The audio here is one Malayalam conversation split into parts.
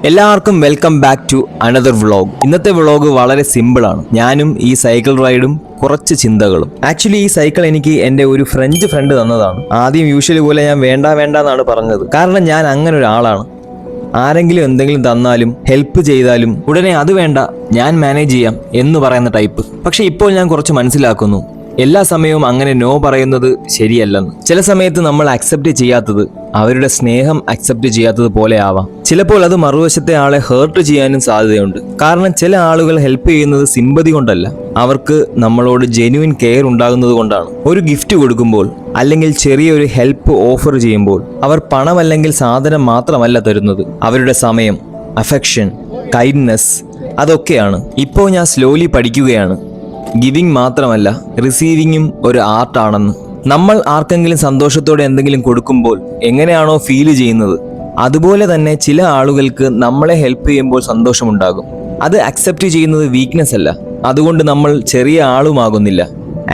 എല്ലാവർക്കും welcome back to another vlog. ഇന്നത്തെ വ്ളോഗ് വളരെ സിമ്പിളാണ്. ഞാനും ഈ സൈക്കിൾ റൈഡും കുറച്ച് ചിന്തകളും. ആക്ച്വലി ഈ സൈക്കിൾ എനിക്ക് എൻ്റെ ഒരു ഫ്രഞ്ച് ഫ്രണ്ട് തന്നതാണ്. ആദ്യം യൂഷ്വലി പോലെ ഞാൻ വേണ്ട എന്നാണ് പറഞ്ഞത്. കാരണം ഞാൻ അങ്ങനെ ഒരാളാണ്. ആരെങ്കിലും എന്തെങ്കിലും തന്നാലും ഹെൽപ്പ് ചെയ്താലും ഉടനെ അത് വേണ്ട, ഞാൻ മാനേജ് ചെയ്യാം എന്ന് പറയുന്ന ടൈപ്പ്. പക്ഷെ ഇപ്പോൾ ഞാൻ കുറച്ച് മനസ്സിലാക്കുന്നു, എല്ലാ സമയവും അങ്ങനെ നോ പറയുന്നത് ശരിയല്ലെന്ന്. ചില സമയത്ത് നമ്മൾ അക്സെപ്റ്റ് ചെയ്യാത്തത് അവരുടെ സ്നേഹം അക്സെപ്റ്റ് ചെയ്യാത്തത് പോലെ ആവാം. ചിലപ്പോൾ അത് മറുവശത്തെ ആളെ ഹേർട്ട് ചെയ്യാനും സാധ്യതയുണ്ട്. കാരണം ചില ആളുകൾ ഹെൽപ്പ് ചെയ്യുന്നത് സിമ്പതി കൊണ്ടല്ല, അവർക്ക് നമ്മളോട് ജെന്യുവിൻ കെയർ ഉണ്ടാകുന്നത് കൊണ്ടാണ്. ഒരു ഗിഫ്റ്റ് കൊടുക്കുമ്പോൾ അല്ലെങ്കിൽ ചെറിയൊരു ഹെൽപ്പ് ഓഫർ ചെയ്യുമ്പോൾ അവർ പണം അല്ലെങ്കിൽ സാധനം മാത്രമല്ല തരുന്നത്, അവരുടെ സമയം, അഫെക്ഷൻ, കൈൻഡ്നെസ് അതൊക്കെയാണ്. ഇപ്പോൾ ഞാൻ സ്ലോലി പഠിക്കുകയാണ്, ഗിവിങ് മാത്രമല്ല റിസീവിങ്ങും ഒരു ആർട്ടാണെന്ന്. നമ്മൾ ആർക്കെങ്കിലും സന്തോഷത്തോടെ എന്തെങ്കിലും കൊടുക്കുമ്പോൾ എങ്ങനെയാണോ ഫീൽ ചെയ്യുന്നത്, അതുപോലെ തന്നെ ചില ആളുകൾക്ക് നമ്മളെ ഹെൽപ്പ് ചെയ്യുമ്പോൾ സന്തോഷമുണ്ടാകും. അത് അക്സെപ്റ്റ് ചെയ്യുന്നത് വീക്ക്നെസ് അല്ല, അതുകൊണ്ട് നമ്മൾ ചെറിയ ആളുമാകുന്നില്ല.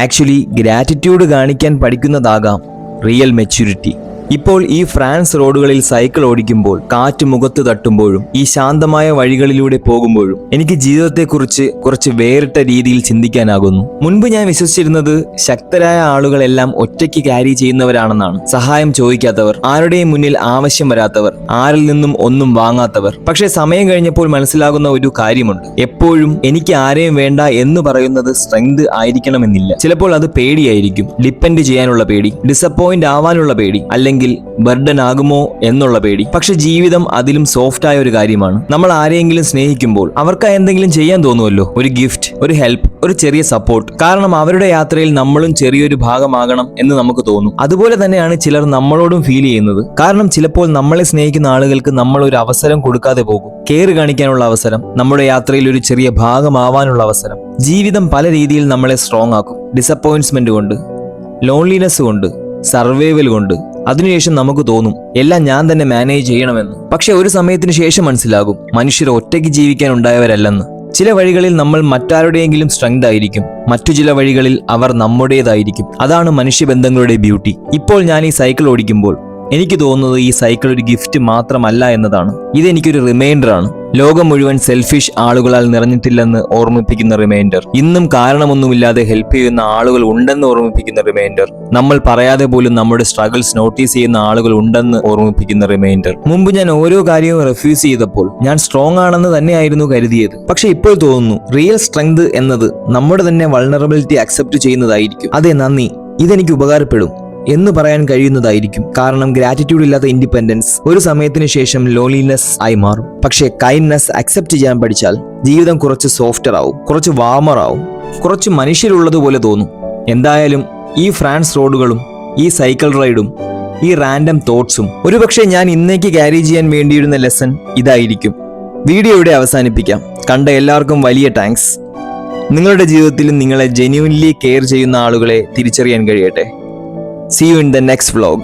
ആക്ച്വലി ഗ്രാറ്റിറ്റ്യൂഡ് കാണിക്കാൻ പഠിക്കുന്നതാകാം റിയൽ മെച്യൂരിറ്റി. ഇപ്പോൾ ഈ ഫ്രാൻസ് റോഡുകളിൽ സൈക്കിൾ ഓടിക്കുമ്പോൾ, കാറ്റ് മുഖത്ത് തട്ടുമ്പോഴും ഈ ശാന്തമായ വഴികളിലൂടെ പോകുമ്പോഴും എനിക്ക് ജീവിതത്തെക്കുറിച്ച് കുറച്ച് വേറിട്ട രീതിയിൽ ചിന്തിക്കാനാകുന്നു. മുൻപ് ഞാൻ വിശ്വസിച്ചിരുന്നത് ശക്തരായ ആളുകളെല്ലാം ഒറ്റയ്ക്ക് ക്യാരി ചെയ്യുന്നവരാണെന്നാണ്. സഹായം ചോദിക്കാത്തവർ, ആരുടെയും മുന്നിൽ ആവശ്യം വരാത്തവർ, ആരിൽ നിന്നും ഒന്നും വാങ്ങാത്തവർ. പക്ഷെ സമയം കഴിഞ്ഞപ്പോൾ മനസ്സിലാകുന്ന ഒരു കാര്യമുണ്ട്, എപ്പോഴും എനിക്ക് ആരെയും വേണ്ട എന്ന് പറയുന്നത് സ്ട്രെങ്ത് ആയിരിക്കണമെന്നില്ല. ചിലപ്പോൾ അത് പേടിയായിരിക്കും, ഡിപ്പെൻഡ് ചെയ്യാനുള്ള പേടി, ഡിസപ്പോയിന്റ് ആവാനുള്ള പേടി, അല്ലെങ്കിൽ ബർഡൻ ആകുമോ എന്നുള്ള പേടി. പക്ഷെ ജീവിതം അതിലും സോഫ്റ്റ് ആയ ഒരു കാര്യമാണ്. നമ്മൾ ആരെയെങ്കിലും സ്നേഹിക്കുമ്പോൾ അവർക്ക് എന്തെങ്കിലും ചെയ്യാൻ തോന്നുമല്ലോ, ഒരു ഗിഫ്റ്റ്, ഒരു ഹെൽപ്പ്, ഒരു ചെറിയ സപ്പോർട്ട്. കാരണം അവരുടെ യാത്രയിൽ നമ്മളും ചെറിയൊരു ഭാഗമാകണം എന്ന് നമുക്ക് തോന്നും. അതുപോലെ തന്നെയാണ് ചിലർ നമ്മളോടും ഫീൽ ചെയ്യുന്നത്. കാരണം ചിലപ്പോൾ നമ്മളെ സ്നേഹിക്കുന്ന ആളുകൾക്ക് നമ്മൾ ഒരു അവസരം കൊടുക്കാതെ പോകും. കെയർ കാണിക്കാനുള്ള അവസരം, നമ്മുടെ യാത്രയിൽ ഒരു ചെറിയ ഭാഗമാവാനുള്ള അവസരം. ജീവിതം പല രീതിയിൽ നമ്മളെ സ്ട്രോങ് ആക്കും. ഡിസപ്പോയിന്റ്മെന്റ് കൊണ്ട്, ലോൺലിനെസ് കൊണ്ട്, സർവൈവൽ കൊണ്ട്. അതിനുശേഷം നമുക്ക് തോന്നും എല്ലാം ഞാൻ തന്നെ മാനേജ് ചെയ്യണമെന്ന്. പക്ഷെ ഒരു സമയത്തിന് ശേഷം മനസ്സിലാകും മനുഷ്യർ ഒറ്റയ്ക്ക് ജീവിക്കാൻ ഉണ്ടായവരല്ലെന്ന്. ചില വഴികളിൽ നമ്മൾ മറ്റാരുടെയെങ്കിലും സ്ട്രെങ്ത് ആയിരിക്കും, മറ്റു ചില വഴികളിൽ അവർ നമ്മുടേതായിരിക്കും. അതാണ് മനുഷ്യബന്ധങ്ങളുടെ ബ്യൂട്ടി. ഇപ്പോൾ ഞാൻ ഈ സൈക്കിൾ ഓടിക്കുമ്പോൾ എനിക്ക് തോന്നുന്നത് ഈ സൈക്കിൾ ഒരു ഗിഫ്റ്റ് മാത്രമല്ല എന്നതാണ്. ഇതെനിക്കൊരു റിമൈൻഡർ ആണ്. ലോകം മുഴുവൻ സെൽഫിഷ് ആളുകളാൽ നിറഞ്ഞിട്ടില്ലെന്ന് ഓർമ്മിപ്പിക്കുന്ന റിമൈൻഡർ. ഇന്നും കാരണമൊന്നുമില്ലാതെ ഹെൽപ്പ് ചെയ്യുന്ന ആളുകൾ ഉണ്ടെന്ന് ഓർമ്മിപ്പിക്കുന്ന റിമൈൻഡർ. നമ്മൾ പറയാതെ പോലും നമ്മുടെ സ്ട്രഗിൾസ് നോട്ടീസ് ചെയ്യുന്ന ആളുകൾ ഉണ്ടെന്ന് ഓർമ്മിപ്പിക്കുന്ന റിമൈൻഡർ. മുമ്പ് ഞാൻ ഓരോ കാര്യവും റെഫ്യൂസ് ചെയ്തപ്പോൾ ഞാൻ സ്ട്രോങ് ആണെന്ന് തന്നെയായിരുന്നു കരുതിയത്. പക്ഷെ ഇപ്പോൾ തോന്നുന്നു റിയൽ സ്ട്രെങ്ത് എന്നത് നമ്മുടെ തന്നെ വൾണറബിലിറ്റി അക്സെപ്റ്റ് ചെയ്യുന്നതായിരിക്കും. അതെ, നന്ദി, ഇതെനിക്ക് ഉപകാരപ്പെടും എന്ന് പറയാൻ കഴിയുന്നതായിരിക്കും. കാരണം ഗ്രാറ്റിറ്റ്യൂഡ് ഇല്ലാത്ത ഇൻഡിപെൻഡൻസ് ഒരു സമയത്തിന് ശേഷം ലോൺലിനെസ് ആയി മാറും. പക്ഷേ കൈൻഡ്നെസ് അക്സെപ്റ്റ് ചെയ്യാൻ പഠിച്ചാൽ ജീവിതം കുറച്ച് സോഫ്റ്റർ ആവും, കുറച്ച് വാമർ ആവും, കുറച്ച് മനുഷ്യരുള്ളതുപോലെ തോന്നും. എന്തായാലും ഈ ഫ്രാൻസ് റോഡുകളും ഈ സൈക്കിൾ റൈഡും ഈ റാൻഡം തോട്ട്സും ഒരുപക്ഷെ ഞാൻ ഇന്നേക്ക് ക്യാരി ചെയ്യാൻ വേണ്ടിയിരുന്ന ലെസൺ ഇതായിരിക്കും. വീഡിയോ ഇവിടെ അവസാനിപ്പിക്കാം. കണ്ട എല്ലാവർക്കും വലിയ താങ്ക്സ്. നിങ്ങളുടെ ജീവിതത്തിൽ നിങ്ങളെ ജെന്യുവൻലി കെയർ ചെയ്യുന്ന ആളുകളെ തിരിച്ചറിയാൻ കഴിയട്ടെ. See you in the next vlog.